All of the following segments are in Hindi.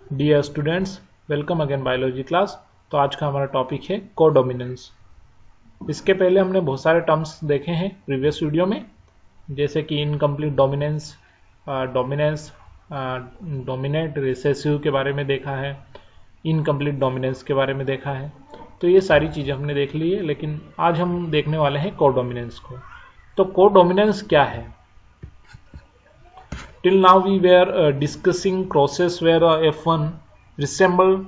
Dear students, welcome again biology class. तो आज का हमारा टॉपिक है कोडोमिनेंस। इसके पहले हमने बहुत सारे टर्म्स देखे हैं प्रीवियस वीडियो में, जैसे कि incomplete dominance, dominance, dominate, recessive के बारे में देखा है, इनकम्प्लीट डोमिनेंस के बारे में देखा है। तो ये सारी चीज़ें हमने देख ली है, लेकिन आज हम देखने वाले हैं कोडोमिनेंस को। तो कोडोमिनेंस क्या है? Till now we were discussing process where F1 resemble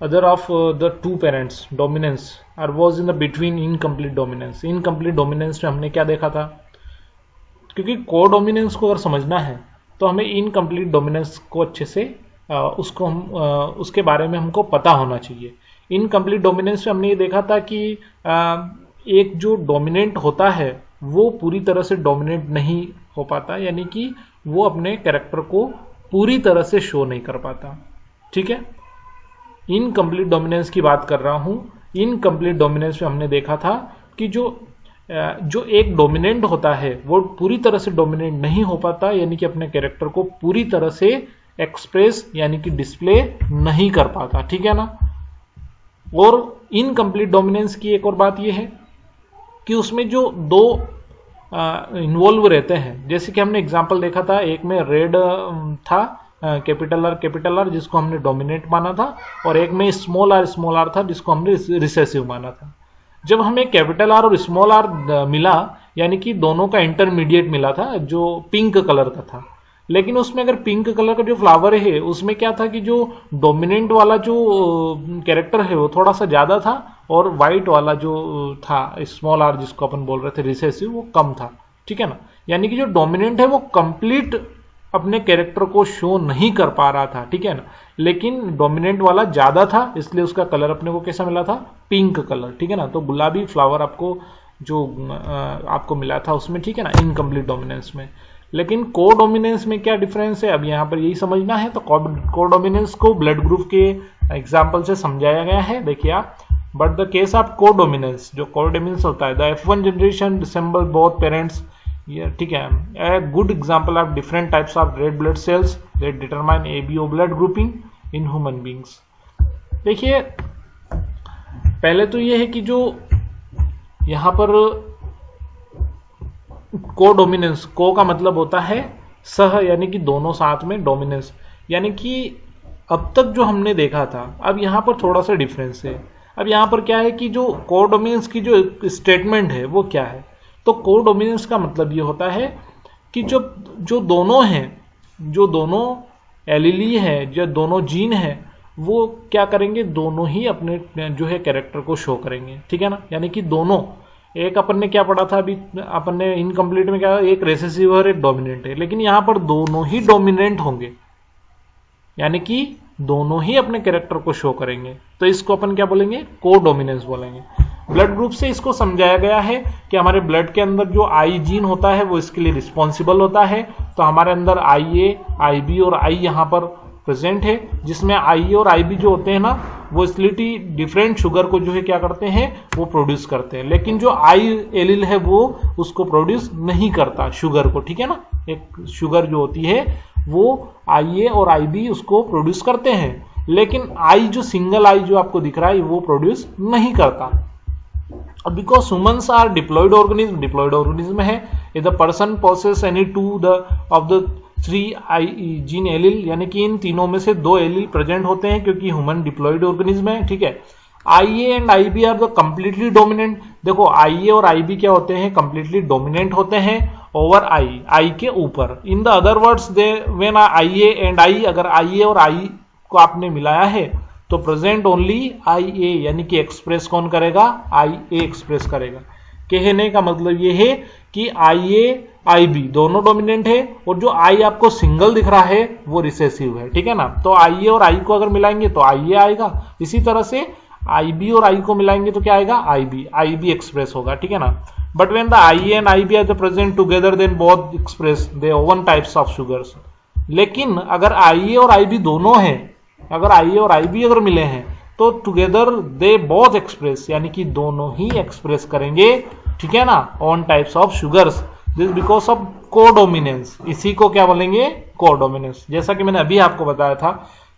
other of the two parents dominance or was in the between incomplete dominance। incomplete dominance में हमने क्या देखा था? क्योंकि कोडोमिनेंस को अगर समझना है तो हमें इनकम्प्लीट डोमिनेंस को अच्छे से उसके बारे में हमको पता होना चाहिए। इनकम्प्लीट डोमिनेंस में हमने ये देखा था कि एक जो डोमिनेंट होता है वो पूरी तरह से डोमिनेट नहीं हो पाता, यानी कि वो अपने कैरेक्टर को पूरी तरह से शो नहीं कर पाता। ठीक है, इनकम्प्लीट डोमिनेंस की बात कर रहा हूं। इनकम्प्लीट डोमिनेंस में हमने देखा था कि जो एक डोमिनेंट होता है वो पूरी तरह से डोमिनेट नहीं हो पाता, यानी कि अपने कैरेक्टर को पूरी तरह से एक्सप्रेस यानी कि डिस्प्ले नहीं कर पाता। ठीक है ना। और इनकम्प्लीट डोमिनेंस की एक और बात यह है कि उसमें जो दो इन्वॉल्व रहते हैं, जैसे कि हमने एग्जांपल देखा था, एक में रेड था कैपिटल आर जिसको हमने डोमिनेट माना था, और एक में स्मॉल आर था जिसको हमने रिसेसिव माना था। जब हमें कैपिटल आर और स्मॉल आर मिला, यानी कि दोनों का इंटरमीडिएट मिला था जो पिंक कलर का था, लेकिन उसमें अगर पिंक कलर का जो फ्लावर है उसमें क्या था कि जो डोमिनेंट वाला जो कैरेक्टर है वो थोड़ा सा ज्यादा था, और व्हाइट वाला जो था स्मॉल आर जिसको अपन बोल रहे थे रिसेसिव, वो कम था। ठीक है ना। यानी कि जो डोमिनेंट है वो कंप्लीट अपने कैरेक्टर को शो नहीं कर पा रहा था। ठीक है ना। लेकिन डोमिनेंट वाला ज्यादा था, इसलिए उसका कलर अपने को कैसा मिला था? Pink colour. ठीक है ना। तो गुलाबी फ्लावर आपको मिला था उसमें। ठीक है ना, इनकम्प्लीट डोमिनेंस में। लेकिन कोडोमिनेंस में क्या डिफरेंस है, अब यहाँ पर यही समझना है। तो कोडोमिनेंस को ब्लड ग्रुप के एग्जाम्पल से समझाया गया है। देखिए आप, but the case of codominance, जो कोडोमिनेंस होता है, the F1 generation resemble both parents. ठीक है, a good example of different types of red blood cells that determine ABO blood grouping in human beings. देखिए, पहले तो ये है कि जो यहाँ पर कोडोमिनेंस, को का मतलब होता है सह, यानी कि दोनों साथ में, डोमिनेंस यानी कि अब तक जो हमने देखा था, अब यहां पर थोड़ा सा डिफरेंस है। अब यहां पर क्या है कि जो कोडोमिनेंस की जो स्टेटमेंट है वो क्या है? तो कोडोमिनेंस का मतलब ये होता है कि जो दोनों हैं, जो दोनों एलीली है, जो दोनों जीन है, वो क्या करेंगे? दोनों ही अपने जो है कैरेक्टर को शो करेंगे। ठीक है ना। यानी कि दोनों, एक अपन ने क्या पढ़ा था अभी, अपन ने इनकम्प्लीट में क्या, एक रेसेसिव और एक डोमिनेंट है, लेकिन यहां पर दोनों ही डोमिनेंट होंगे, यानी कि दोनों ही अपने कैरेक्टर को शो करेंगे। तो इसको अपन क्या बोलेंगे? कोडोमिनेंस बोलेंगे। ब्लड ग्रुप से इसको समझाया गया है कि हमारे ब्लड के अंदर जो आई जीन होता है वो इसके लिए रिस्पॉन्सिबल होता है। तो हमारे अंदर IA, IB और I यहां पर प्रेजेंट है, जिसमें I और IB जो होते हैं ना, वो स्लिटी डिफरेंट शुगर को जो है क्या करते हैं? वो प्रोड्यूस करते हैं। लेकिन जो I एलिल है वो उसको प्रोड्यूस नहीं करता, शुगर को। ठीक है ना। एक शुगर जो होती है वो IA और IB उसको प्रोड्यूस करते हैं, लेकिन I जो सिंगल I जो आपको दिख रहा है वो प्रोड्यूस नहीं करता। Because humans are diploid organism है। If the person possess any two of the 3 gene allele, यानी कि इन तीनों में से 2 एलिल प्रेजेंट होते हैं, क्योंकि ह्यूमन डिप्लॉयड ऑर्गेनिज्म है। ठीक है। IA and IB are the completely dominant. देखो, IA और IB क्या होते हैं? कंप्लीटली डोमिनेंट होते हैं ओवर I के ऊपर। In the other words, they when IA and I, अगर IA और I को आपने मिलाया है तो प्रेजेंट ओनली IA, यानी कि एक्सप्रेस कौन करेगा? IA एक्सप्रेस करेगा। कहने का मतलब ये है कि IA IB दोनों डोमिनेंट है, और जो I आपको सिंगल दिख रहा है वो रिसेसिव है। ठीक है ना। तो IA और I को अगर मिलाएंगे तो IA आएगा, इसी तरह से IB और I को मिलाएंगे तो क्या आएगा? IB एक्सप्रेस होगा। ठीक है ना। But when the IA and IB are present together, then both express they one types of sugars. लेकिन अगर IA और IB दोनों हैं, अगर IA और IB अगर मिले हैं तो टुगेदर दे बोथ एक्सप्रेस, यानी कि दोनों ही एक्सप्रेस करेंगे। ठीक है ना, on types of sugars. This because of codominance. इसी को क्या बोलेंगे? कोडोमिनेंस। जैसा कि मैंने अभी आपको बताया था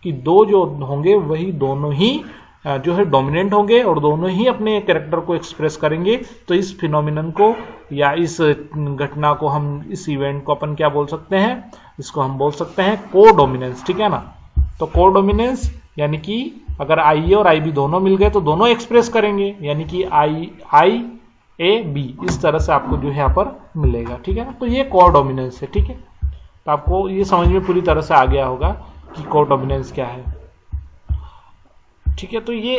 कि दो जो होंगे वही दोनों ही जो है डोमिनेंट होंगे और दोनों ही अपने कैरेक्टर को एक्सप्रेस करेंगे। तो इस फिनोमिनन को या इस घटना को हम, इस इवेंट को अपन क्या बोल सकते हैं, इसको हम बोल सकते हैं कोडोमिनेंस, ठीक है ना। तो कोडोमिनेंस यानी कि अगर आई ए और आई बी दोनों मिल गए तो दोनों एक्सप्रेस करेंगे, यानी कि आई ए बी, इस तरह से आपको जो है यहाँ पर मिलेगा, ठीक है ना। तो ये कोडोमिनेंस है, ठीक है। तो आपको ये समझ में पूरी तरह से आ गया होगा कि कोडोमिनेंस क्या है, ठीक है। तो ये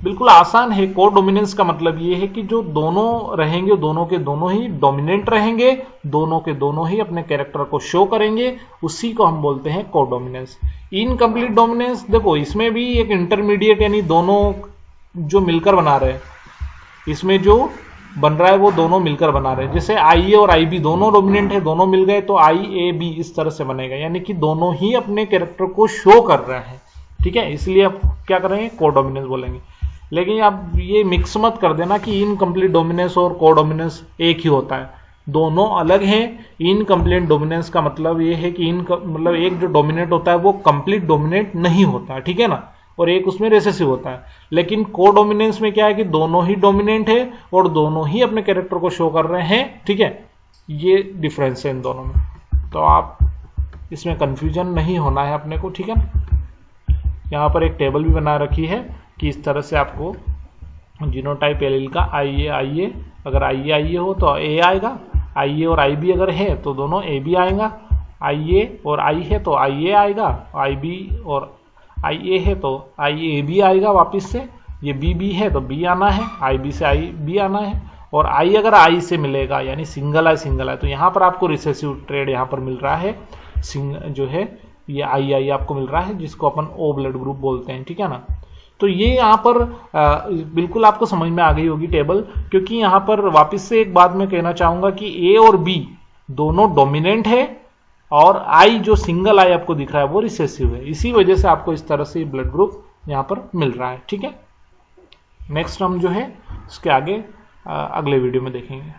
बिल्कुल आसान है। कोडोमिनेंस का मतलब ये है कि जो दोनों रहेंगे दोनों के दोनों ही डोमिनेंट रहेंगे, दोनों के दोनों ही अपने कैरेक्टर को शो करेंगे, उसी को हम बोलते हैं कोडोमिनेंस। इनकम्प्लीट डोमिनेंस, देखो इसमें भी एक इंटरमीडिएट यानी दोनों जो मिलकर बना रहे हैं, इसमें जो बन रहा है वो दोनों मिलकर बना रहे हैं। जैसे आई ए और आई बी दोनों डोमिनेंट है, दोनों मिल गए तो आई ए बी इस तरह से बनेगा, यानी कि दोनों ही अपने कैरेक्टर को शो कर रहे हैं, ठीक है। इसलिए आप क्या करेंगे, कोडोमिनेंस बोलेंगे। लेकिन आप ये मिक्स मत कर देना कि इनकम्प्लीट डोमिनेंस और कोडोमिनेंस एक ही होता है, दोनों अलग हैं। इनकम्प्लीट डोमिनेंस का मतलब ये है कि मतलब एक जो डोमिनेट होता है वो कंप्लीट डोमिनेट नहीं होता है, ठीक है ना, और एक उसमें रिसेसिव होता है। लेकिन कोडोमिनेंस में क्या है कि दोनों ही डोमिनेंट है और दोनों ही अपने कैरेक्टर को शो कर रहे हैं, ठीक है। ये डिफरेंस है इन दोनों में, तो आप इसमें कंफ्यूजन नहीं होना है अपने को, ठीक है ना। यहाँ पर एक टेबल भी बना रखी है कि इस तरह से आपको जीनोटाइप एलील का आई ए, अगर आई ए हो तो ए आएगा, आई ए और आई बी अगर है तो दोनों ए बी आएगा, आई ए और आई है तो आई ए आएगा, आई बी और आई ए है तो आई ए बी आएगा वापस से, ये बी बी है तो बी आना है, आई बी से आई बी आना है, और आई अगर आई से मिलेगा यानी सिंगल है तो यहाँ पर आपको रिसेसिव ट्रेड यहाँ पर मिल रहा है, जो है ये आई आपको मिल रहा है, जिसको अपन ओ ब्लड ग्रुप बोलते हैं, ठीक है ना। तो ये यहाँ पर बिल्कुल आपको समझ में आ गई होगी टेबल, क्योंकि यहाँ पर वापस से एक बात मैं कहना चाहूंगा कि ए और बी दोनों डोमिनेंट है और आई जो सिंगल आई आपको दिख रहा है वो रिसेसिव है, इसी वजह से आपको इस तरह से ब्लड ग्रुप यहाँ पर मिल रहा है, ठीक है। नेक्स्ट हम जो है उसके आगे अगले वीडियो में देखेंगे।